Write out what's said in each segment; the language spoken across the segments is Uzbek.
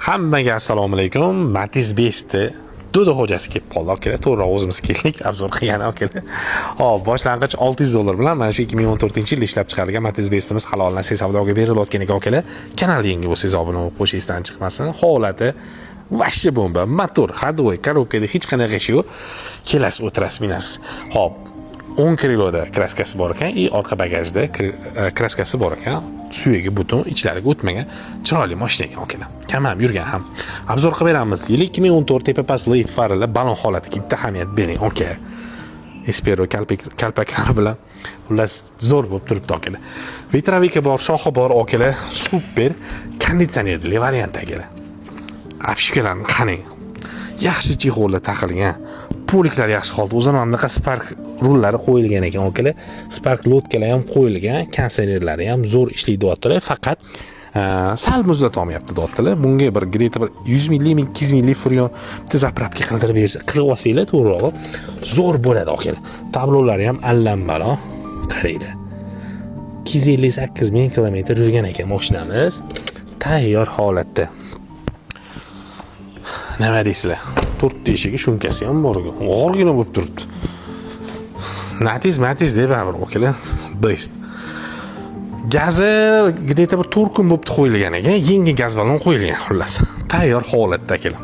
Hammaga assalomu alaykum. Matiz 5 Do'da xo'jasi kelib qoldi aka. To'g'ri o'zimiz keldik, obzor qilgan aka. Hop, boshlang'ich $600 bilan mana shu 2014-yil ishlab chiqarilgan Matiz 5imiz halollansa savdoga berilayotgan ekan aka. Kanalga yangi bo'lsangiz obuna bo'lib qo'shingizdan chiqmasin. Holati vashshi bomba, motor, ходовой, korobkada hech qanaqa ish yo'q. Kelasiz, o'tirasiz, minasiz. Hop, 10 kiloda kraskasi bor ekan, orqa bagajda kraskasi bor ekan. Suyagi butun, ichlariga o'tmagan chiroyli mashina ekan akalar. Kamam yurgan ham. Obzor qilib beramiz. Yil 2014 tepa past LED farlar balon holatiga bitta ahamiyat bering aka. Espero kalpaklari bilan xullas zo'r bo'lib turibdi akalar. Vitravika bor, shoxi bor akalar. Super konditsionerli variant akalar. Apshikalarni qarang. Yaxshi chexollar taqilgan. Poliklar yaxshi holda. O'zim ham bunaqa Spark rullari qo'yilgan ekan akalar. Spark lotkalar ham qo'yilgan, konditsionerlari ham zo'r ishlaydi, faqat sal muzlata olmayapti deyaptilar. Bunga bir greta 100 millik, 200 millik furyon bitta zapravka qildirib bersa, qilib olsanglar to'g'rirog'i zo'r bo'ladi akalar. Tablolari ham allambalo. Qaranglar. 258 ming kilometr yurgan ekan mashinamiz. Tayyor holatda. Nima deysizlar? 4 eshigi shumkasi ham bor ekan. Og'irgina bo'lib turibdi. Matiz deb bir akalar. Best. Gazi где-то bir 4 kun bo'lib qo'yilgan ekan. Yangi gaz balon qo'yilgan xullas. Tayyor holatda akalar.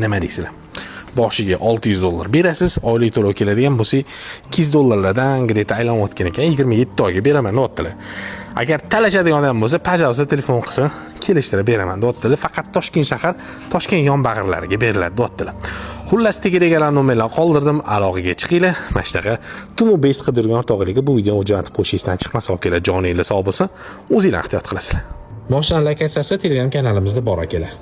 Nima deysizlar? Boshiga $600 berasiz, oylik to'lov keladigan bo'lsa $200 где-то aylanayotgan ekan. 27 oyga beraman deyaptilar. Agar talashadigan odam bo'lsa, пожалуйста, telefon qilsin, kelishtirib beraman deyaptilar. Faqat Toshkent shahar, Toshkent yonbag'irlariga beriladi deyaptilar. Xullas tegirgalar nomerlarni qoldirdim, aloqaga chiqinglar. Mana shunaqa Tumo Best qidirgan o'rtoqlarga bu videoni jo'natib qo'yishingizdan chiqmasa kerak, joninglar sog' bo'lsin, o'zinglar ehtiyot qilasizlar. Moshinani like atsangizlar, Telegram kanalimizda bor akalar.